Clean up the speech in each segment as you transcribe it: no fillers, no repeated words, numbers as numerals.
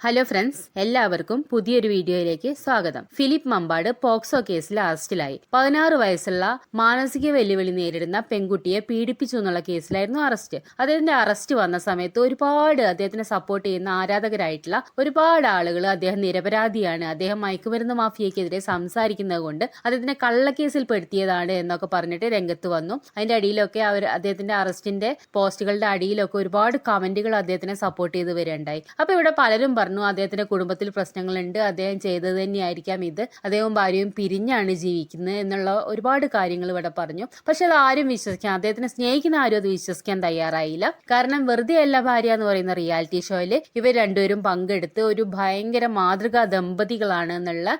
Hello friends, എല്ലാവർക്കും പുതിയൊരു വീഡിയോയിലേക്ക് സ്വാഗതം. ഫിലിപ്പ് മമ്പാട് പോക്സോ കേസിൽ അറസ്റ്റിലായി. 16 വയസ്സുള്ള മാനസിക വെല്ലുവിളി നേരിടുന്ന പെൺകുട്ടിയെ പീഡിപ്പിച്ചു എന്നുള്ള കേസിലായിരുന്നു അറസ്റ്റ്. അദ്ദേഹത്തിന്റെ അറസ്റ്റ് വന്ന സമയത്ത് ഒരുപാട് അദ്ദേഹത്തിനെ സപ്പോർട്ട് ചെയ്യുന്ന ആരാധകരായിട്ടുള്ള ഒരുപാട് ആളുകൾ അദ്ദേഹം നിരപരാധിയാണ്, അദ്ദേഹം മയക്കുമരുന്ന് മാഫിയക്കെതിരെ സംസാരിക്കുന്നത് കൊണ്ട് അദ്ദേഹത്തിനെ കള്ളക്കേസിൽ പെടുത്തിയതാണ് എന്നൊക്കെ പറഞ്ഞിട്ട് രംഗത്ത് വന്നു. അതിന്റെ അടിയിലൊക്കെ അദ്ദേഹത്തിന്റെ അറസ്റ്റിന്റെ പോസ്റ്റുകളുടെ അടിയിലൊക്കെ ഒരുപാട് കമന്റുകൾ അദ്ദേഹത്തിനെ സപ്പോർട്ട് ചെയ്ത് വരികയുണ്ടായി. അപ്പൊ ഇവിടെ പലരും അദ്ദേഹത്തിന്റെ കുടുംബത്തിൽ പ്രശ്നങ്ങളുണ്ട്, അദ്ദേഹം ചെയ്തത് തന്നെയായിരിക്കാം ഇത്, അദ്ദേഹവും ഭാര്യയും പിരിഞ്ഞാണ് ജീവിക്കുന്നത് എന്നുള്ള ഒരുപാട് കാര്യങ്ങൾ ഇവിടെ പറഞ്ഞു. പക്ഷെ അത് ആരും വിശ്വസിക്കാൻ, അദ്ദേഹത്തിനെ സ്നേഹിക്കുന്ന ആരും അത് വിശ്വസിക്കാൻ തയ്യാറായില്ല. കാരണം വെറുതെ അല്ല ഭാര്യ എന്ന് പറയുന്ന റിയാലിറ്റി ഷോയിൽ ഇവർ രണ്ടുപേരും പങ്കെടുത്ത് ഒരു ഭയങ്കര മാതൃകാ ദമ്പതികളാണ് എന്നുള്ള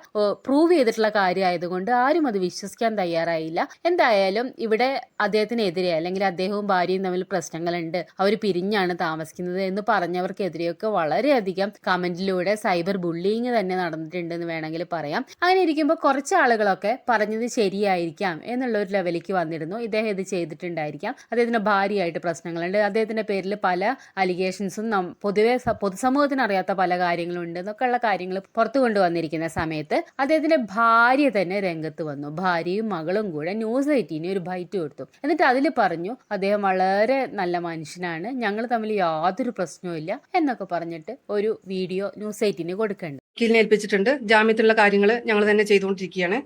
പ്രൂവ് ചെയ്തിട്ടുള്ള കാര്യമായതുകൊണ്ട് ആരും അത് വിശ്വസിക്കാൻ തയ്യാറായില്ല. എന്തായാലും ഇവിടെ അദ്ദേഹത്തിനെതിരെ അല്ലെങ്കിൽ അദ്ദേഹവും ഭാര്യയും തമ്മിൽ പ്രശ്നങ്ങളുണ്ട്, അവർ പിരിഞ്ഞാണ് താമസിക്കുന്നത് എന്ന് പറഞ്ഞവർക്കെതിരെയൊക്കെ വളരെയധികം കമന്റിലൂടെ സൈബർ ബുള്ളിങ് തന്നെ നടന്നിട്ടുണ്ടെന്ന് വേണമെങ്കിൽ പറയാം. അങ്ങനെ ഇരിക്കുമ്പോൾ കുറച്ച് ആളുകളൊക്കെ പറഞ്ഞത് ശരിയായിരിക്കാം എന്നുള്ള ഒരു ലെവലിലേക്ക് വന്നിരുന്നു. ഇദ്ദേഹം ഇത് ചെയ്തിട്ടുണ്ടായിരിക്കാം, അദ്ദേഹത്തിന്റെ ഭാര്യയായിട്ട് പ്രശ്നങ്ങളുണ്ട്, അദ്ദേഹത്തിന്റെ പേരിൽ പല അലിഗേഷൻസും പൊതുവെ പൊതുസമൂഹത്തിന് അറിയാത്ത പല കാര്യങ്ങളും ഉണ്ട് എന്നൊക്കെയുള്ള കാര്യങ്ങൾ പുറത്തു കൊണ്ടുവന്നിരിക്കുന്ന സമയത്ത് അദ്ദേഹത്തിന്റെ ഭാര്യ തന്നെ രംഗത്ത് വന്നു. ഭാര്യയും മകളും കൂടെ ന്യൂസ് 18 ഒരു ബൈറ്റ് കൊടുത്തു. എന്നിട്ട് അതിൽ പറഞ്ഞു അദ്ദേഹം വളരെ നല്ല മനുഷ്യനാണ്, ഞങ്ങൾ തമ്മിൽ യാതൊരു പ്രശ്നവും ഇല്ല എന്നൊക്കെ പറഞ്ഞിട്ട് ഒരു വീഡിയോ ന്യൂസ് 18 കൊടുക്കുന്നുണ്ട്. വക്കീലിനെ ഏൽപ്പിച്ചിട്ടുണ്ട്. ജാമ്യത്തിലുള്ള കാര്യങ്ങൾ ഞങ്ങൾ തന്നെ ചെയ്തുകൊണ്ടിരിക്കുകയാണ്.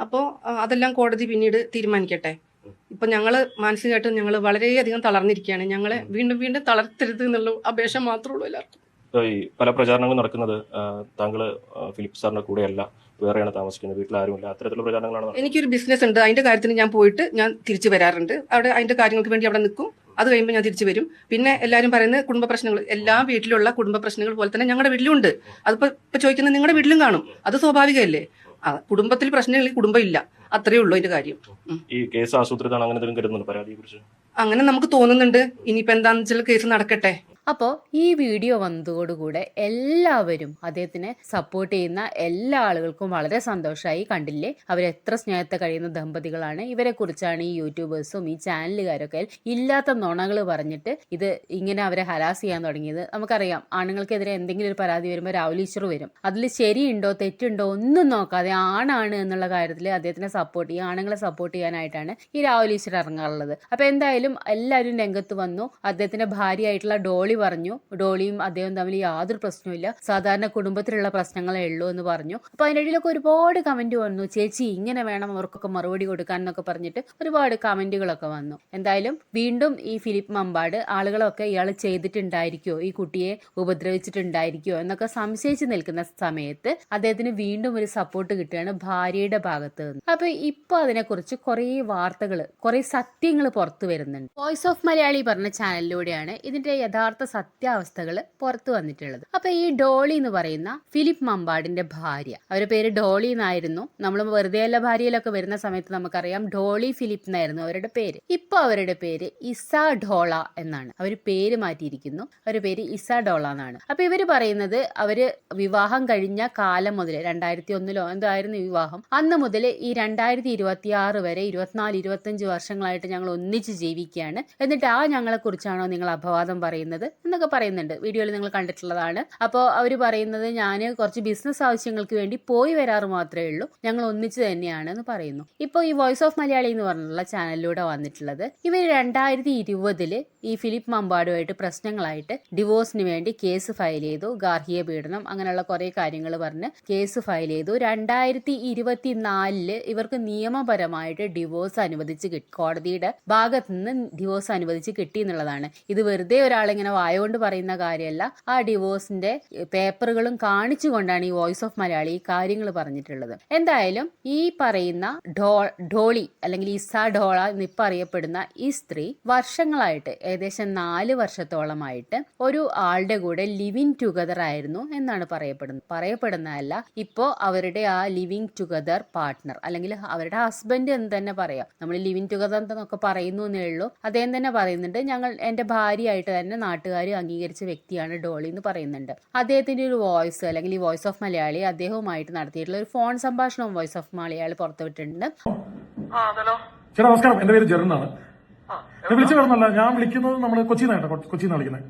അപ്പോൾ അതെല്ലാം കോടതി പിന്നീട് തീരുമാനിക്കട്ടെ. ഇപ്പൊ ഞങ്ങൾ മാനസികമായിട്ട് ഞങ്ങൾ വളരെയധികം തളർന്നിരിക്കുകയാണ്. ഞങ്ങളെ വീണ്ടും വീണ്ടും തളർത്തരുത് എന്നുള്ള അപേക്ഷ മാത്രമേ ഉള്ളൂ എല്ലാവർക്കും. ഈ പല പ്രചാരണങ്ങളും നടക്കുന്നത് താങ്കൾ ഫിലിപ്പ് സാറിന്റെ കൂടെയല്ല, വേറെയാണ് താമസിക്കുന്നത്, വീട്ടിൽ ആരുമില്ല, അത്തരത്തിലുള്ള പ്രചാരണങ്ങളാണ്. എനിക്കൊരു ബിസിനസ് ഉണ്ട്, അതിന്റെ കാര്യത്തിന് ഞാൻ പോയിട്ട് ഞാൻ തിരിച്ചു വരാറുണ്ട്. അവിടെ അതിന്റെ കാര്യങ്ങൾക്ക് വേണ്ടി അവിടെ നിൽക്കും. അത് കഴിയുമ്പോൾ ഞാൻ തിരിച്ചു വരും. പിന്നെ എല്ലാവരും പറയുന്നത് കുടുംബ പ്രശ്നങ്ങൾ, എല്ലാ വീട്ടിലുള്ള കുടുംബ പ്രശ്നങ്ങൾ പോലെ തന്നെ ഞങ്ങളുടെ വീട്ടിലും ഉണ്ട്. അതിപ്പോ ചോദിക്കുന്നത് നിങ്ങളുടെ വീട്ടിലും കാണും, അത് സ്വാഭാവികമല്ലേ. കുടുംബത്തിൽ പ്രശ്നമില്ലെങ്കിൽ കുടുംബം ഇല്ല, അത്രയേ ഉള്ളൂ അതിന്റെ കാര്യം. ഈ കേസ് ആസൂത്രിതാണ് അങ്ങനെ എന്തെങ്കിലും കരുതുന്നുണ്ട് പരാതിയെ കുറിച്ച്? അങ്ങനെ നമുക്ക് തോന്നുന്നുണ്ട്. ഇനിയിപ്പോ എന്താണെന്ന് വെച്ചാൽ കേസ് നടക്കട്ടെ. അപ്പോൾ ഈ വീഡിയോ വന്നതോടുകൂടെ എല്ലാവരും അദ്ദേഹത്തിനെ സപ്പോർട്ട് ചെയ്യുന്ന എല്ലാ ആളുകൾക്കും വളരെ സന്തോഷമായി. കണ്ടില്ലേ, അവരെത്ര സ്നേഹത്തെ കഴിയുന്ന ദമ്പതികളാണ്. ഇവരെ കുറിച്ചാണ് ഈ യൂട്യൂബേഴ്സും ഈ ചാനലുകാരൊക്കെ ഇല്ലാത്ത നുണകൾ പറഞ്ഞിട്ട് ഇത് ഇങ്ങനെ അവരെ ഹരാസ് ചെയ്യാൻ തുടങ്ങിയത്. നമുക്കറിയാം, ആണുങ്ങൾക്കെതിരെ എന്തെങ്കിലും ഒരു പരാതി വരുമ്പോൾ രാഹുൽ ഈശ്വർ വരും. അതിൽ ശരിയുണ്ടോ തെറ്റുണ്ടോ ഒന്നും നോക്കാതെ ആണാണ് എന്നുള്ള കാര്യത്തിൽ അദ്ദേഹത്തിനെ സപ്പോർട്ട് ചെയ്യുക, ആണുങ്ങളെ സപ്പോർട്ട് ചെയ്യാനായിട്ടാണ് ഈ രാഹുൽ ഈശ്വർ ഇറങ്ങാറുള്ളത്. അപ്പൊ എന്തായാലും എല്ലാവരും രംഗത്ത് വന്നു. അദ്ദേഹത്തിന്റെ ഭാര്യയായിട്ടുള്ള ഡോളി പറഞ്ഞു, ഡോളിയും അദ്ദേഹം തമ്മിൽ യാതൊരു പ്രശ്നമില്ല, സാധാരണ കുടുംബത്തിലുള്ള പ്രശ്നങ്ങളേ ഉള്ളൂ എന്ന് പറഞ്ഞു. അപ്പൊ അതിന്റെ ഇടയിലൊക്കെ ഒരുപാട് കമന്റ് വന്നു, ചേച്ചി ഇങ്ങനെ വേണം അവർക്കൊക്കെ മറുപടി കൊടുക്കാൻ എന്നൊക്കെ പറഞ്ഞിട്ട് ഒരുപാട് കമന്റുകളൊക്കെ വന്നു. എന്തായാലും വീണ്ടും ഈ ഫിലിപ്പ് മമ്പാട് ആളുകളൊക്കെ ഇയാൾ ചെയ്തിട്ടുണ്ടായിരിക്കോ, ഈ കുട്ടിയെ ഉപദ്രവിച്ചിട്ടുണ്ടായിരിക്കോ എന്നൊക്കെ സംശയിച്ച് നിൽക്കുന്ന സമയത്ത് അദ്ദേഹത്തിന് വീണ്ടും ഒരു സപ്പോർട്ട് കിട്ടുകയാണ് ഭാര്യയുടെ ഭാഗത്ത് നിന്ന്. അപ്പൊ ഇപ്പൊ അതിനെക്കുറിച്ച് കുറെ വാർത്തകൾ, കുറെ സത്യങ്ങൾ പുറത്തു വരുന്നുണ്ട്. വോയിസ് ഓഫ് മലയാളി പറഞ്ഞ ചാനലിലൂടെയാണ് ഇതിന്റെ യഥാർത്ഥ സത്യാവസ്ഥകൾ പുറത്തു വന്നിട്ടുള്ളത്. അപ്പൊ ഈ ഡോളി എന്ന് പറയുന്ന ഫിലിപ്പ് മമ്പാടിന്റെ ഭാര്യ, അവരുടെ പേര് ഡോളി എന്നായിരുന്നു. നമ്മൾ വെറുതെ അല്ല ഭാര്യയിലൊക്കെ വരുന്ന സമയത്ത് നമുക്കറിയാം ഡോളി ഫിലിപ്പ് എന്നായിരുന്നു അവരുടെ പേര്. ഇപ്പൊ അവരുടെ പേര് ഇസാ ഡോള എന്നാണ്. അവർ പേര് മാറ്റിയിരിക്കുന്നു, അവരുടെ പേര് ഇസാ ഡോള എന്നാണ്. അപ്പൊ ഇവര് പറയുന്നത് അവര് വിവാഹം കഴിഞ്ഞ കാലം മുതൽ 2001 എന്തായിരുന്നു വിവാഹം, അന്ന് മുതൽ ഈ 2026 വരെ 24-25 വർഷങ്ങളായിട്ട് ഞങ്ങൾ ഒന്നിച്ച് ജീവിക്കുകയാണ്. എന്നിട്ട് ഞങ്ങളെ കുറിച്ചാണോ നിങ്ങൾ അപവാദം പറയുന്നത് എന്നൊക്കെ പറയുന്നുണ്ട്. വീഡിയോയിൽ നിങ്ങൾ കണ്ടിട്ടുള്ളതാണ്. അപ്പോൾ അവർ പറയുന്നത് ഞാൻ കുറച്ച് ബിസിനസ് ആവശ്യങ്ങൾക്ക് വേണ്ടി പോയി വരാറ് മാത്രമേ ഉള്ളൂ, ഞങ്ങൾ ഒന്നിച്ച് തന്നെയാണ് എന്ന് പറയുന്നു. ഇപ്പോൾ ഈ വോയിസ് ഓഫ് മലയാളി എന്ന് പറഞ്ഞിട്ടുള്ള ചാനലിലൂടെ വന്നിട്ടുള്ളത് ഇവർ 2020 ഈ ഫിലിപ്പ് മമ്പാടുമായിട്ട് പ്രശ്നങ്ങളായിട്ട് ഡിവോഴ്സിന് വേണ്ടി കേസ് ഫയൽ ചെയ്തു. ഗാർഹിക പീഡനം അങ്ങനെയുള്ള കുറെ കാര്യങ്ങൾ പറഞ്ഞ് കേസ് ഫയൽ ചെയ്തു. 2024 ഇവർക്ക് നിയമപരമായിട്ട് ഡിവോഴ്സ് അനുവദിച്ച് കിട്ടി, കോടതിയുടെ ഭാഗത്ത് നിന്ന് ഡിവോഴ്സ് അനുവദിച്ച് കിട്ടി എന്നുള്ളതാണ്. ഇത് വെറുതെ ഒരാളിങ്ങനെ വായോണ്ട് പറയുന്ന കാര്യമല്ല, ആ ഡിവോഴ്സിന്റെ പേപ്പറുകളും കാണിച്ചുകൊണ്ടാണ് ഈ വോയിസ് ഓഫ് മലയാളി കാര്യങ്ങൾ പറഞ്ഞിട്ടുള്ളത്. എന്തായാലും ഈ പറയുന്ന ഡോളി അല്ലെങ്കിൽ ഇസാ ഡോള എന്നിപ്പോ അറിയപ്പെടുന്ന ഈ സ്ത്രീ വർഷങ്ങളായിട്ട്, ഏകദേശം 4 വർഷത്തോളമായിട്ട് ഒരു ആളുടെ കൂടെ ലിവിങ് ടുഗദർ ആയിരുന്നു എന്നാണ് പറയപ്പെടുന്നതല്ല. ഇപ്പോ അവരുടെ ആ ലിവിങ് ടുഗദർ പാർട്ട്ണർ അല്ലെങ്കിൽ അവരുടെ ഹസ്ബൻഡ് എന്ന് തന്നെ പറയാം, നമ്മൾ ലിവിങ് ടുഗദർ എന്നൊക്കെ പറയുന്നു എന്നേ ഉള്ളൂ. അദ്ദേഹം തന്നെ പറയുന്നുണ്ട്, എന്റെ ഭാര്യയായിട്ട് തന്നെ നാട്ടുകാർ അംഗീകരിച്ച വ്യക്തിയാണ് ഡോളി എന്ന് പറയുന്നുണ്ട്. അദ്ദേഹത്തിന്റെ ഒരു വോയിസ് അല്ലെങ്കിൽ ഈ വോയിസ് ഓഫ് മലയാളി അദ്ദേഹവുമായിട്ട് നടത്തിയിട്ടുള്ള ഒരു ഫോൺ സംഭാഷണവും വോയിസ് ഓഫ് മലയാളി പുറത്തുവിട്ടിട്ടുണ്ട്. ചേട്ടാ നമസ്കാരം, എന്റെ പേര് ജെറിനാണ്. ഞാൻ വിളിച്ചു കിടന്നല്ല, ഞാൻ വിളിക്കുന്നത് നമ്മള് കൊച്ചിയിൽ നിന്നാണ് വിളിക്കുന്നത്.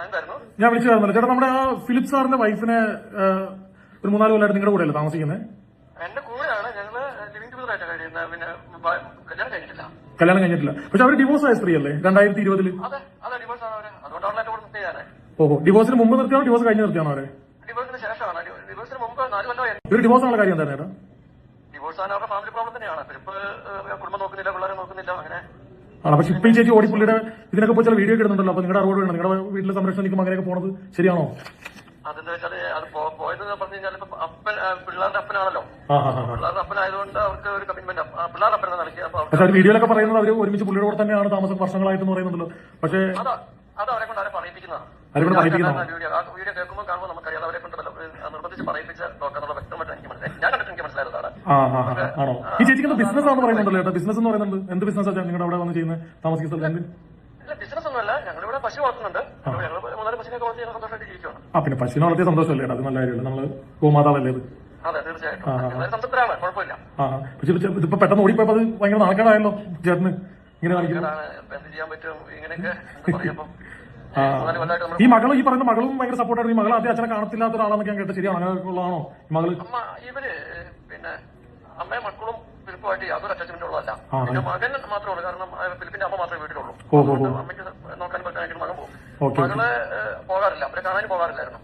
എന്തായിരുന്നു? ഞാൻ വിളിച്ചതായിരുന്നല്ലോ ചേട്ടാ, നമ്മുടെ ആ ഫിലിപ്പ് സാറിന്റെ വൈഫിനെ ഒരു 3-4 കൊല്ലമായിട്ട് നിങ്ങളുടെ കൂടെയല്ലേ താമസിക്കുന്നത്? എന്റെ കൂടെയാണ്, ഞങ്ങള് ലിവിംഗ് ടുഗദറായിട്ട് കഴിയുന്നത്. പിന്നെ കല്യാണം കഴിഞ്ഞിട്ടില്ല. കല്യാണം കഴിഞ്ഞിട്ടില്ല. പക്ഷെ അവർ ഡിവോഴ്സ് ആയ സ്ത്രീയല്ലേ 2020? അതെ അതെ, ഡിവോഴ്സ് ആണ് അവര്. അതുകൊണ്ടാണ് എന്റെ കൂടെ നിർത്തിയാണ്. ഓഹോ, ഡിവോഴ്സിന് മുമ്പ് നിർത്തിയാണോ ഡിവോഴ്സ് കഴിഞ്ഞ് നിർത്തിയാണോ അവരെ? ഡിവോഴ്സിന് ശേഷമാണ്. ഡിവോഴ്സിന് മുമ്പ് 4 കൊല്ലമായി. ഇവർ ഡിവോഴ്സ് ആണുള്ള കാര്യം എന്തായിരുന്നു ചേട്ടാ? ഡിവോഴ്സ് ആണ് അവരുടെ ഫാമിലി പ്രോബ്ലം തന്നെയാണ്. ഇപ്പൊ കുടുംബം നോക്കുന്നില്ല, പിള്ളേരെ നോക്കുന്നില്ല, അങ്ങനെ. ആണ്. പക്ഷെ ഇപ്പം ഈ ചേച്ചി ഓടിപ്പുള്ളിയുടെ ഇതിനൊക്കെ പോയി ചില വീഡിയോ ഇടുന്നുണ്ടല്ലോ. അപ്പൊ നിങ്ങളുടെ അറിവോട് വേണം, നിങ്ങളുടെ വീട്ടിലെ സംരക്ഷണം നിൽക്കുമ്പോൾ അങ്ങനെയൊക്കെ പോണത് ശരിയാണോ? അതെന്താ വെച്ചാല് അത് പോയതെന്ന് പറഞ്ഞു കഴിഞ്ഞാൽ ഇപ്പൊ അപ്പൻ പിള്ളേരുടെ അപ്പനാണല്ലോ. പിള്ളേരുടെ അപ്പനായതുകൊണ്ട് അവർക്ക് ഒരു കമ്മിറ്റ്മെന്റ് പിള്ളേരുടെ അപ്പനെ നടക്കുക. പക്ഷെ അവർ വീഡിയോയിലൊക്കെ പറയുന്നത് അവർ ഒരുമിച്ച് പുള്ളിയുടെ കൂടെ തന്നെയാണ് താമസം വർഷങ്ങളായിട്ട് പറയുന്നുണ്ടല്ലോ. പക്ഷേ അത് അവരെ കൊണ്ട് അവരെ പറയിപ്പിക്കുന്നതാണ്. വീഡിയോ കേൾക്കുമ്പോൾ കാണുമ്പോൾ നമുക്കറിയാം അവരെ കൊണ്ട് നിർബന്ധിച്ച് പറയിപ്പിച്ച് നോക്കാന്നുള്ള വ്യക്തമായിട്ട് എനിക്ക് മനസ്സിലായി. ഞാൻ കണ്ടിട്ട് എനിക്ക് മനസ്സിലായതാണ്. ആണോ? ഈ ചേച്ചിക്ക് ബിസിനസ് ആണെന്ന് പറയുന്നുണ്ടല്ലോ ചേട്ടാ. ബിസിനസ് എന്ന് പറയുന്നുണ്ട്. എന്ത് ബിസിനസ് ആണ് നിങ്ങളുടെ അവിടെ വന്ന് ചെയ്യുന്നത് താമസിക്കുന്ന സ്ഥലത്ത്? ബിസിനസ് ഒന്നുമല്ല, ഞങ്ങളിവിടെ പശു വളർത്തുന്നുണ്ട്. ഞങ്ങൾ 3 പശുവിനെ വളർത്തി സന്തോഷമായിട്ട് ജീവിക്കുകയാണ്. പിന്നെ പശുവിനെ വളർത്തിയ സന്തോഷമല്ലേ? അത് നല്ല കാര്യമല്ല. നമ്മള് ഗോമാതാവല്ലേ അത്? അതെ, തീർച്ചയായിട്ടും സംതൃപ്തരാണ്, കുഴപ്പമില്ല. പക്ഷെ ഇതിപ്പോ പെട്ടെന്ന് ഓടിപ്പോയപ്പോ അത് ഭയങ്കര നാണക്കേടായല്ലോ ചേട്ടന് ഇങ്ങനെ കാണിക്കുന്നത്. എന്ത് ചെയ്യാൻ പറ്റും ഇങ്ങനെയൊക്കെ പറയുമ്പോ. ഈ മകളും ഈ പറയുന്ന മകളും ഭയങ്കര സപ്പോർട്ടാണ്. ഈ മകൾ ആദ്യം അച്ഛനെ കാണത്തില്ലാത്ത ഒരാളാണെന്നൊക്കെ ഞാൻ കേട്ടത് ശരിയാണോ? അങ്ങനെ ഉള്ളതാണോ മകള്? ഇവര് പിന്നെ അമ്മയും മക്കളും ഫിലിപ്പുമായിട്ട് യാതൊരു അറ്റാച്ച്മെന്റ് ഉള്ളതല്ല. പിന്നെ മകൻ മാത്രമേ ഉള്ളൂ. കാരണം ഫിലിപ്പിന്റെ അമ്മ മാത്രമേ വീട്ടിലുള്ളൂ. അമ്മയ്ക്ക് നോക്കാൻ പറ്റാനായിട്ട് മകൻ പോകും. മകള് പോകാറില്ല, അവരെ കാണാനും പോകാറില്ലായിരുന്നു.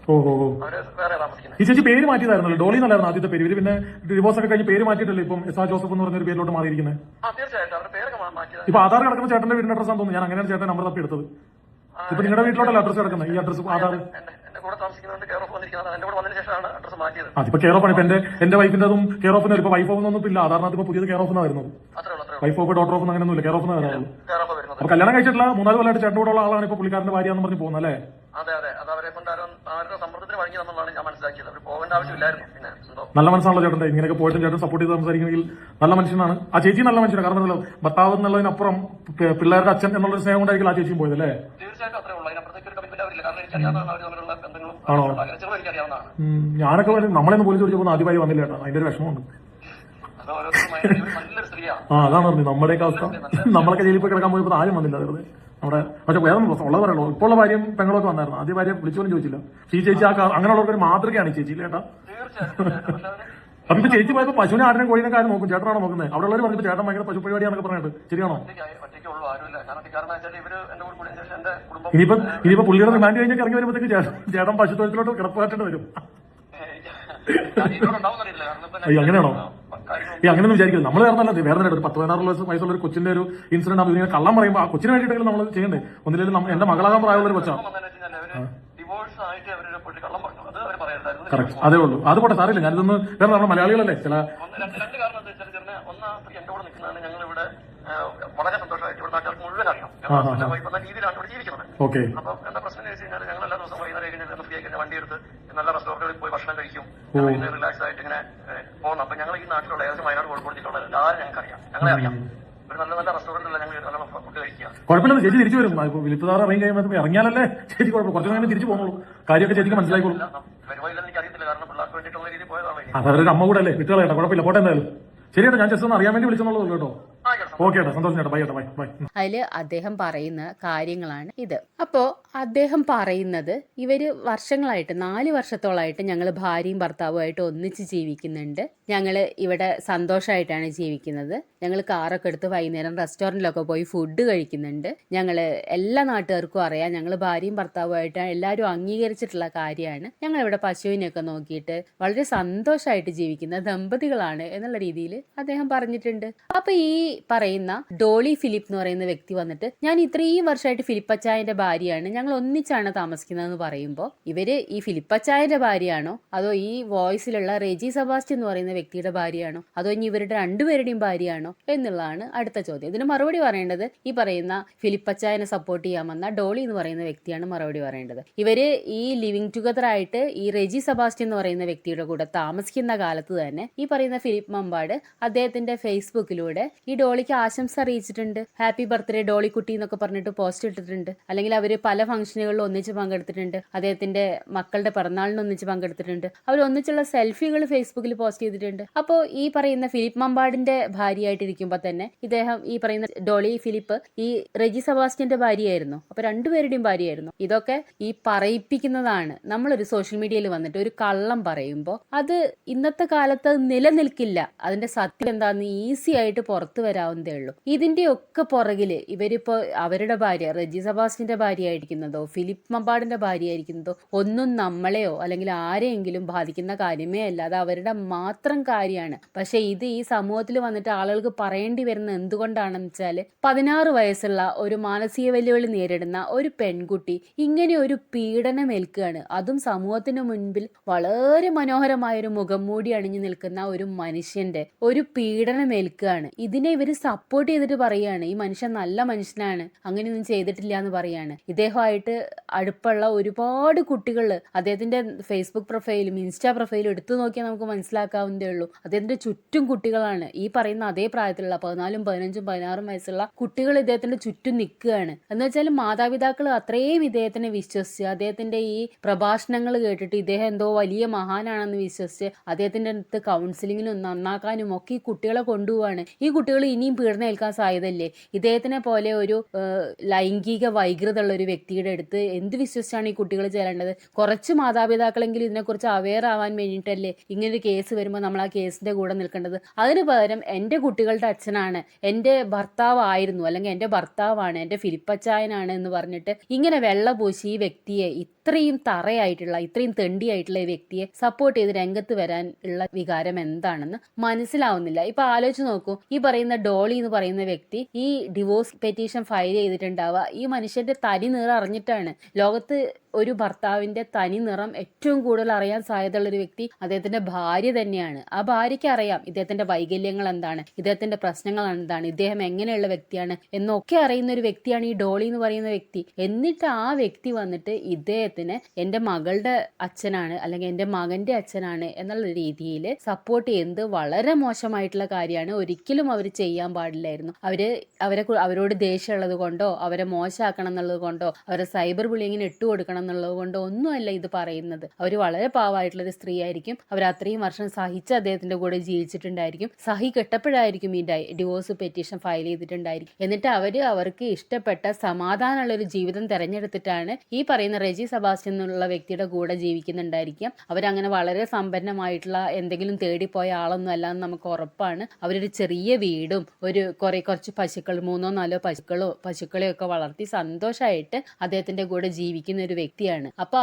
അവര് വേറെ താമസിക്കുന്നത്. ഈ ചേച്ചി പേര് മാറ്റിയതായിരുന്നല്ലോ, ഡോളി എന്നല്ലായിരുന്നു ആദ്യത്തെ പേര്. ഇവര് പിന്നെ ഡിവോഴ്സ് ഒക്കെ കഴിഞ്ഞ് പേര് മാറ്റിയിട്ടല്ലേ ഇപ്പം എസ് ജോസഫ് എന്ന് പറഞ്ഞൊരു പേരിലോട്ട് മാറിയിരിക്കുന്നത്? തീർച്ചയായിട്ടും അവരുടെ പേരൊക്കെ മാറ്റിയത്. ഇപ്പൊ ആധാർ കിടക്കുന്ന ചേട്ടന്റെ വീടിന്റെ അഡ്രസ് ആണെന്ന് തോന്നുന്നു. ഞാൻ അങ്ങനെയാണ് ചേട്ടൻ നമ്പർ തപ്പി എടുത്തത്. ഇപ്പൊ നിങ്ങളുടെ വീട്ടിലോട്ടല്ല അഡ്രസ് കിടക്കുന്നത്, ഈ അഡ്രസ് ആധാർ എന്റെ കൂടെ താമസിക്കുന്നതുകൊണ്ട് കെയർ ഓഫ് വന്നിരിക്കുന്നത്. എന്റെ കൂടെ വന്നതിന് ശേഷമാണ് അഡ്രസ് മാറ്റിയത്. അതിപ്പോ കെയർ ഓഫ് ആണ്. ഇപ്പൊ എന്റെ വൈഫിന്റെതും കെയർ ഓഫ് ഇപ്പൊ വൈഫ് ഓഫ് ഒന്നും ഇല്ല. ആധാറിനകത്ത് ഇപ്പൊ പുതിയത് കെയർ ഓഫ് എന്നാണ് വരുന്നത്. വൈഫ് ഓഫ് ഡോട്ടർ ഓഫ് അങ്ങനെയൊന്നുമില്ല, കെയർ ഓഫ് വരുന്നത്. അപ്പൊ കല്യാണം കഴിച്ചിട്ടില്ല, 3-4 കൊല്ലമായിട്ട് ചേട്ടൻ കൂടെ ഉള്ള ആളാണ് ഇപ്പൊ പുള്ളിക്കാരന്റെ ഭാര്യ എന്ന് പറഞ്ഞ് പോകുന്നത് അല്ലേ? അതെ അതെ, അത് അവരെ കൊണ്ട് അവരുടെ സമ്മർദ്ദത്തിന് വഴങ്ങി എന്നുള്ളതാണ് ഞാൻ മനസ്സിലാക്കിയത്. അവർ പോകേണ്ട ആവശ്യമില്ലായിരുന്നു. പിന്നെ നല്ല മനസ്സാണല്ലോ ചേട്ടന്റെ. ഇങ്ങനെയൊക്കെ പോയിട്ടും ചേട്ടൻ സപ്പോർട്ട് ചെയ്ത് സംസാരിക്കുമെങ്കിൽ നല്ല മനുഷ്യനാണ്. ആ ചേച്ചി നല്ല മനുഷ്യനാണ്. കാരണം ഭർത്താവ് എന്നുള്ളതിനപ്പുറം പിള്ളേരുടെ അച്ഛൻ എന്നുള്ളൊരു സ്നേഹം കൊണ്ടായിരിക്കും ആ ചേച്ചിയും പോയത് അല്ലേ? തീർച്ചയായിട്ടും അത്രേ ഉള്ളൂ. അതിനപ്പുറത്തേക്ക് ഒരു കമ്മിറ്റ്മെന്റ് അവരില്ല. കാരണം എനിക്കറിയാവുന്നതാണ് അവർ തമ്മിലുള്ള ബന്ധങ്ങളും. ആണോ? എനിക്കറിയാവുന്നതാണ്. ഞാനൊക്കെ നമ്മളെന്ന് പോലീസ് ചോദിച്ചപ്പോൾ ആദ്യമായി വന്നില്ല ചേട്ടാ. അതിന്റെ ഒരു വിഷമമുണ്ട്. നല്ലൊരു സ്ത്രീയാണ്. അതാണ് പറഞ്ഞത്. നമ്മുടെയൊക്കെ അവസ്ഥ. നമ്മളൊക്കെ ജയിലിൽ പോയി കിടക്കാൻ പോയപ്പോൾ ആരും വന്നില്ല വെറുതെ. നമ്മുടെ പക്ഷെ വേറെ ഉള്ളത് പറയുള്ളൂ. ഇപ്പോൾ ഉള്ള ഭാര്യയും പെങ്ങളൊക്കെ വന്നായിരുന്നു. ആദ്യ ഭാര്യ വിളിച്ചോലും ചോദിച്ചില്ല. ഈ ചേച്ചി അങ്ങനെയുള്ളവർക്ക് അങ്ങനെയാണ് ഈ ചേച്ചി ചേട്ടാ. അപ്പൊ ഇപ്പൊ ചേച്ചി പോയപ്പോ പശുവിനെ ആടിനെ കോഴിനെ കാര്യം നോക്കും, ചേട്ടനാണോ നോക്കുന്നത്? അവിടെ ഉള്ളവർ പറഞ്ഞിട്ട് ചേട്ടൻ ഭയങ്കര പശു പരിപാടിയാണെന്നൊക്കെ പറഞ്ഞിട്ട് ശരിയാണോ? ഇനിയിപ്പോ പുള്ളിയുടെ റിമാൻഡ് കഴിഞ്ഞൊക്കെ ഇറങ്ങി വരുമ്പോഴത്തേക്ക് ചേട്ടൻ പശു തൊഴിലോട്ട് കിടപ്പാറ്റേണ്ടി വരും. അയ്യോ അങ്ങനെയാണോ? അങ്ങനെയൊന്നും വിചാരിക്കില്ല. നമ്മൾ വേറെ വേറെ ഒരു 10-16 വയസ്സുള്ള ഒരു കൊച്ചിന്റെ ഒരു ഇൻസിഡന്റ് ആകുമ്പോൾ ഇങ്ങനെ കള്ളം പറയുമ്പോൾ ആ കൊച്ചിന് വേണ്ടിയിട്ടെങ്കിലും നമ്മൾ ചെയ്യണ്ടേ? ഒന്നില്ലെങ്കിലും എന്റെ മകളാകാൻ പ്രായമുള്ള ഒരു കൊച്ചാണ്. കറക്റ്റ്, അതേ ഉള്ളൂ. അത് പോട്ടെ, സാറില്ല. ഞാനിതൊന്ന് വേറെ നമ്മുടെ മലയാളികളല്ലേ ചില വളരെ സന്തോഷമായിട്ട് ഇവിടെ നാട്ടുകാർക്ക് മുഴുവൻ അറിയാം. രീതിയിലാണ് ഇവിടെ ജീവിക്കുന്നത്. ഓക്കെ. അപ്പൊ എന്താ പ്രശ്നം എന്ന് വെച്ച് കഴിഞ്ഞാൽ ഞങ്ങൾ എല്ലാ ദിവസവും വൈകുന്നേരം കഴിഞ്ഞാൽ ഫ്രീ ആയിട്ട് വണ്ടി എടുത്ത് നല്ല റെസ്റ്റോറന്റുകളിൽ പോയി ഭക്ഷണം കഴിക്കും. റിലാക്സ് ആയിട്ട് ഇങ്ങനെ പോകുന്നു. അപ്പൊ ഞങ്ങൾ ഈ നാട്ടിലുള്ള ഏകദേശം വയനാട് കോഴിക്കോട് ജില്ലയുള്ള എല്ലാവരും ഞങ്ങൾക്ക് അറിയാം, ഞങ്ങളെ അറിയാം. ഒരു നല്ല നല്ല റെസ്റ്റോറന്റിലുള്ള ഞങ്ങൾ നല്ല ഫുഡ് കഴിക്കുക. കുഴപ്പമില്ല, ചേച്ചി തിരിച്ചു വരും. വിളിപ്പ് സാറ് ഇറങ്ങി കഴിയുമ്പോൾ ഇറങ്ങിയാലല്ലേ ചേച്ചി കുഴപ്പം. കുറച്ചു നേരം തിരിച്ചു പോകുന്നുള്ളൂ. കാര്യമൊക്കെ ചേച്ചിക്ക് മനസ്സിലായിക്കോളും. വരുമ്പോയില്ലെന്ന് എനിക്ക് അറിയത്തില്ല. കാരണം പിള്ളേർക്ക് വേണ്ടിയിട്ടുള്ള രീതിയിൽ പോയതാണ്. അതൊരു അമ്മ കൂടെ അല്ലേ, വിട്ടുകളേട്ടാ. കുഴപ്പമില്ല, പോട്ടെ എന്തായാലും. ശരിയേട്ടാ, ഞാൻ ജസ്റ്റ് ഒന്ന് അറിയാൻ വേണ്ടി വിളിച്ചെന്നുള്ളൂ കേട്ടോ. ഓക്കെ ഏട്ടാ, സന്തോഷം ചേട്ടാ. ബൈ ഏട്ടാ, ബൈ. അതിൽ അദ്ദേഹം പറയുന്ന കാര്യങ്ങളാണ് ഇത്. അപ്പോൾ അദ്ദേഹം പറയുന്നത് ഇവര് വർഷങ്ങളായിട്ട് 4 വർഷത്തോളമായിട്ട് ഞങ്ങൾ ഭാര്യയും ഭർത്താവുമായിട്ട് ഒന്നിച്ച് ജീവിക്കുന്നുണ്ട്. ഞങ്ങൾ ഇവിടെ സന്തോഷമായിട്ടാണ് ജീവിക്കുന്നത്. ഞങ്ങൾ കാറൊക്കെ എടുത്ത് വൈകുന്നേരം റെസ്റ്റോറൻറ്റിലൊക്കെ പോയി ഫുഡ് കഴിക്കുന്നുണ്ട്. ഞങ്ങൾ എല്ലാ നാട്ടുകാർക്കും അറിയാം, ഞങ്ങൾ ഭാര്യയും ഭർത്താവുമായിട്ട് എല്ലാവരും അംഗീകരിച്ചിട്ടുള്ള കാര്യമാണ്. ഞങ്ങളിവിടെ പശുവിനെയൊക്കെ നോക്കിയിട്ട് വളരെ സന്തോഷമായിട്ട് ജീവിക്കുന്ന ദമ്പതികളാണ് എന്നുള്ള രീതിയിൽ അദ്ദേഹം പറഞ്ഞിട്ടുണ്ട്. അപ്പൊ ഈ പറയുന്ന ഡോളി ഫിലിപ്പ് എന്ന് പറയുന്ന വ്യക്തി വന്നിട്ട് ഞാൻ ഇത്രയും വർഷമായിട്ട് ഫിലിപ്പച്ചായന്റെ ഭാര്യയാണ്, ഞങ്ങൾ ഒന്നിച്ചാണ് താമസിക്കുന്നതെന്ന് പറയുമ്പോൾ ഇവര് ഈ ഫിലിപ്പച്ചായന്റെ ഭാര്യയാണോ അതോ ഈ വോയിസിലുള്ള റെജി സെബാസ്റ്റ്യൻ എന്ന് പറയുന്ന വ്യക്തിയുടെ ഭാര്യയാണോ അതോ ഇനി ഇവരുടെ രണ്ടുപേരുടെയും ഭാര്യയാണോ എന്നുള്ളതാണ് അടുത്ത ചോദ്യം. ഇതിന് മറുപടി പറയേണ്ടത് ഈ പറയുന്ന ഫിലിപ്പച്ചായനെ സപ്പോർട്ട് ചെയ്യാമെന്ന ഡോളി എന്ന് പറയുന്ന വ്യക്തിയാണ് മറുപടി പറയേണ്ടത്. ഇവര് ഈ ലിവിങ് ടുഗദർ ആയിട്ട് ഈ റെജി സെബാസ്റ്റ്യൻ എന്ന് പറയുന്ന വ്യക്തിയുടെ കൂടെ താമസിക്കുന്ന കാലത്ത് തന്നെ ഈ പറയുന്ന ഫിലിപ്പ് മമ്പാട് അദ്ദേഹത്തിന്റെ ഫേസ്ബുക്കിലൂടെ ഈ ഡോളിക്ക് ആശംസ അറിയിച്ചിട്ടുണ്ട്. ഹാപ്പി ബർത്ത്ഡേ ഡോളി കുട്ടി എന്നൊക്കെ പറഞ്ഞിട്ട് പോസ്റ്റ് ഇട്ടിട്ടുണ്ട്. അല്ലെങ്കിൽ അവർ പല ഫംഗ്ഷനുകളിലും ഒന്നിച്ച് പങ്കെടുത്തിട്ടുണ്ട്. അദ്ദേഹത്തിന്റെ മക്കളുടെ പിറന്നാളിന് ഒന്നിച്ച് പങ്കെടുത്തിട്ടുണ്ട്. അവർ ഒന്നിച്ചുള്ള സെൽഫികൾ ഫേസ്ബുക്കിൽ പോസ്റ്റ് ചെയ്തിട്ടുണ്ട്. അപ്പോൾ ഈ പറയുന്ന ഫിലിപ്പ് മമ്പാടിന്റെ ഭാര്യയായിട്ടിരിക്കുമ്പോൾ തന്നെ ഇദ്ദേഹം ഈ പറയുന്ന ഡോളി ഫിലിപ്പ് ഈ റെജി സെബാസ്റ്റ്യന്റെ ഭാര്യയായിരുന്നു. അപ്പൊ രണ്ടുപേരുടെയും ഭാര്യയായിരുന്നു. ഇതൊക്കെ ഈ പറയിപ്പിക്കുന്നതാണ്. നമ്മളൊരു സോഷ്യൽ മീഡിയയിൽ വന്നിട്ട് ഒരു കള്ളം പറയുമ്പോൾ അത് ഇന്നത്തെ കാലത്ത് നിലനിൽക്കില്ല. അതിന്റെ സത്യം എന്താണെന്ന് ഈസി ആയിട്ട് പുറത്തു വരാവുന്നതേ ഉള്ളൂ. ഇതിന്റെയൊക്കെ പുറകില് ഇവരിപ്പോ അവരുടെ ഭാര്യ റെജി സെബാസ്റ്റ്യന്റെ ഭാര്യയായിരിക്കുന്നതോ ഫിലിപ്പ് മമ്പാടിന്റെ ഭാര്യയായിരിക്കുന്നതോ ഒന്നും നമ്മളെയോ അല്ലെങ്കിൽ ആരെയെങ്കിലും ബാധിക്കുന്ന കാര്യമേ അല്ല. അത് അവരുടെ മാത്രം കാര്യമാണ്. പക്ഷെ ഇത് ഈ സമൂഹത്തിൽ വന്നിട്ട് ആളുകൾക്ക് പറയേണ്ടി വരുന്നത് എന്തുകൊണ്ടാണെന്ന് വെച്ചാൽ 16 വയസ്സുള്ള ഒരു മാനസിക വെല്ലുവിളി നേരിടുന്ന ഒരു പെൺകുട്ടി ഇങ്ങനെ ഒരു പീഡനം ഏൽക്കുകയാണ്. അതും സമൂഹത്തിന് മുൻപിൽ വളരെ മനോഹരമായ ഒരു മുഖം മൂടി അണിഞ്ഞു നിൽക്കുന്ന ഒരു മനുഷ്യന്റെ ഒരു പീഡനം ഏൽക്കുകയാണ്. ഇതിനെ ഇവര് സപ്പോർട്ട് ചെയ്തിട്ട് പറയാണ് ഈ മനുഷ്യൻ നല്ല മനുഷ്യനാണ്, അങ്ങനെയൊന്നും ചെയ്തിട്ടില്ല എന്ന് പറയാണ്. ഇദ്ദേഹമായിട്ട് അടുപ്പുള്ള ഒരുപാട് കുട്ടികൾ അദ്ദേഹത്തിന്റെ ഫേസ്ബുക്ക് പ്രൊഫൈലും ഇൻസ്റ്റാ പ്രൊഫൈലും എടുത്തു നോക്കിയാൽ നമുക്ക് മനസ്സിലാക്കാവുന്നതേ ഉള്ളൂ. അദ്ദേഹത്തിന്റെ ചുറ്റും കുട്ടികളാണ്. ഈ പറയുന്ന അതേ പ്രായത്തിലുള്ള 14, 15, 16 വയസ്സുള്ള കുട്ടികൾ ഇദ്ദേഹത്തിന്റെ ചുറ്റും നിൽക്കുകയാണ്. എന്ന് വെച്ചാൽ മാതാപിതാക്കൾ അത്രയും ഇദ്ദേഹത്തിനെ വിശ്വസിച്ച് അദ്ദേഹത്തിന്റെ ഈ പ്രഭാഷണങ്ങൾ കേട്ടിട്ട് ഇദ്ദേഹം എന്തോ വലിയ മഹാനാണെന്ന് വിശ്വസിച്ച് അദ്ദേഹത്തിന്റെ അടുത്ത് കൗൺസിലിങ്ങിനും നന്നാക്കാനും ഒക്കെ ഈ കുട്ടികളെ കൊണ്ടുപോവാണ്. ഈ കുട്ടികൾ ഇനിയും പീഡനം ഏൽക്കാൻ സാധ്യതയില്ലേ? ഇദ്ദേഹത്തിനെ പോലെ ഒരു ലൈംഗിക വൈകൃതമുള്ള ഒരു വ്യക്തിയുടെ അടുത്ത് എന്ത് വിശ്വസിച്ചാണ് ഈ കുട്ടികൾ ചെല്ലേണ്ടത്? കുറച്ച് മാതാപിതാക്കളെങ്കിലും ഇതിനെക്കുറിച്ച് അവെയർ ആവാൻ വേണ്ടിയിട്ടല്ലേ ഇങ്ങനൊരു കേസ് വരുമ്പോൾ നമ്മൾ ആ കേസിന്റെ കൂടെ നിൽക്കേണ്ടത്? അതിന് പകരം എൻ്റെ കുട്ടികളുടെ അച്ഛനാണ്, എൻ്റെ ഭർത്താവായിരുന്നു, അല്ലെങ്കിൽ എൻ്റെ ഭർത്താവാണ്, എൻ്റെ ഫിലിപ്പച്ചായനാണ് എന്ന് പറഞ്ഞിട്ട് ഇങ്ങനെ വെള്ള പൂശി ഈ വ്യക്തിയെ ഇത്രയും തറയായിട്ടുള്ള ഇത്രയും തെണ്ടിയായിട്ടുള്ള ഈ വ്യക്തിയെ സപ്പോർട്ട് ചെയ്ത് രംഗത്ത് വരാൻ ഉള്ള വികാരം എന്താണെന്ന് മനസ്സിലാവുന്നില്ല. ഇപ്പൊ ആലോചിച്ച് നോക്കൂ, ഈ പറയുന്ന ഡോളി എന്ന് പറയുന്ന വ്യക്തി ഈ ഡിവോഴ്സ് പെറ്റീഷൻ ഫയൽ ചെയ്തിട്ടുണ്ടാവുക ഈ മനുഷ്യന്റെ തനി നിറം അറിഞ്ഞിട്ടാണ്. ലോകത്ത് ഒരു ഭർത്താവിന്റെ തനി നിറം ഏറ്റവും കൂടുതൽ അറിയാൻ സാധ്യതയുള്ള ഒരു വ്യക്തി അദ്ദേഹത്തിന്റെ ഭാര്യ തന്നെയാണ്. ആ ഭാര്യയ്ക്ക് അറിയാം ഇദ്ദേഹത്തിന്റെ വൈകല്യങ്ങൾ എന്താണ്, ഇദ്ദേഹത്തിന്റെ പ്രശ്നങ്ങൾ എന്താണ്, ഇദ്ദേഹം എങ്ങനെയുള്ള വ്യക്തിയാണ് എന്നൊക്കെ അറിയുന്ന ഒരു വ്യക്തിയാണ് ഈ ഡോളി എന്ന് പറയുന്ന വ്യക്തി. എന്നിട്ട് ആ വ്യക്തി വന്നിട്ട് ഇദ്ദേഹത്തിന് എന്റെ മകളുടെ അച്ഛനാണ് അല്ലെങ്കിൽ എന്റെ മകന്റെ അച്ഛനാണ് എന്നുള്ള രീതിയിൽ സപ്പോർട്ട് ചെയ്യുന്നത് വളരെ മോശമായിട്ടുള്ള കാര്യമാണ്. ഒരിക്കലും അവർ ചെയ്യാൻ പാടില്ലായിരുന്നു. അവരോട് ദേഷ്യമുള്ളത് കൊണ്ടോ അവരെ മോശമാക്കണം എന്നുള്ളത് കൊണ്ടോ അവരെ സൈബർ ബുള്ളിങ്ങിന് ഇട്ടുകൊടുക്കണം എന്നുള്ളത് കൊണ്ടോ ഒന്നുമല്ല ഇത് പറയുന്നത്. അവർ വളരെ പാവമായിട്ടുള്ളൊരു സ്ത്രീ ആയിരിക്കും. അവർ അത്രയും വർഷം സഹിച്ച് അദ്ദേഹത്തിന്റെ കൂടെ ജീവിച്ചിട്ടുണ്ടായിരിക്കും. സഹി കെട്ടപ്പോഴായിരിക്കും ഈ ഡിവോഴ്സ് പെറ്റീഷൻ ഫയൽ ചെയ്തിട്ടുണ്ടായിരിക്കും. എന്നിട്ട് അവർക്ക് ഇഷ്ടപ്പെട്ട സമാധാനമുള്ള ഒരു ജീവിതം തെരഞ്ഞെടുത്തിട്ടാണ് ഈ പറയുന്ന റെജി സെബാസ്റ്റ്യൻ എന്നുള്ള വ്യക്തിയുടെ കൂടെ ജീവിക്കുന്നുണ്ടായിരിക്കാം. അവരങ്ങനെ വളരെ സമ്പന്നമായിട്ടുള്ള എന്തെങ്കിലും തേടിപ്പോയ ആളൊന്നും അല്ലാന്ന് നമുക്ക് ഉറപ്പാണ്. അവരൊരു ചെറിയ വീടും കുറച്ച് പശുക്കൾ 3 or 4 പശുക്കളെയൊക്കെ വളർത്തി സന്തോഷമായിട്ട് അദ്ദേഹത്തിന്റെ കൂടെ ജീവിക്കുന്ന ഒരു വ്യക്തിയാണ്. അപ്പൊ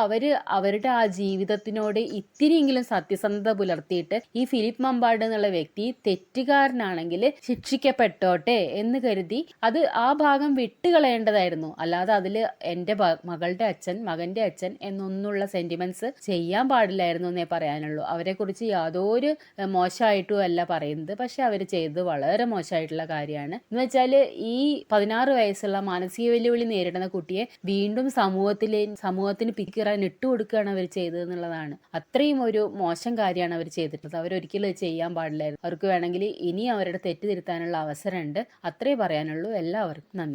അവരുടെ ആ ജീവിതത്തിനോട് ഇത്തിരിയെങ്കിലും സത്യസന്ധത പുലർത്തിയിട്ട് ഈ ഫിലിപ്പ് മമ്പാട് എന്നുള്ള വ്യക്തി തെറ്റുകാരനാണെങ്കിൽ ശിക്ഷിക്കപ്പെട്ടോട്ടെ എന്ന് കരുതി അത് ആ ഭാഗം വിട്ടുകളയേണ്ടതായിരുന്നു. അല്ലാതെ അതില് എന്റെ മകളുടെ അച്ഛൻ, മകന്റെ അച്ഛൻ എന്നൊന്നുള്ള സെന്റിമെന്റ്സ് ചെയ്യാൻ പാടില്ലായിരുന്നു എന്നേ പറയാനുള്ളൂ. അവരെ കുറിച്ച് യാതൊരു മോശമായിട്ടും അല്ല പറയുന്നത്. പക്ഷെ അവർ ചെയ്തത് വളരെ മോശമായിട്ടുള്ള കാര്യമാണ്. എന്ന് വെച്ചാൽ ഈ 16 വയസ്സുള്ള മാനസിക വെല്ലുവിളി നേരിടുന്ന കുട്ടിയെ വീണ്ടും സമൂഹത്തിന് പിക്കിറാൻ ഇട്ടുകൊടുക്കുകയാണ് അവർ ചെയ്തതെന്നുള്ളതാണ്. അത്രയും ഒരു മോശം കാര്യമാണ് അവർ ചെയ്തിട്ടുള്ളത്. അവരൊരിക്കലും ചെയ്യാൻ പാടില്ലായിരുന്നു. അവർക്ക് വേണമെങ്കിൽ ഇനി അവരുടെ തെറ്റ് തിരുത്താനുള്ള അവസരമുണ്ട്. അത്രേ പറയാനുള്ളൂ. എല്ലാവർക്കും നന്ദി.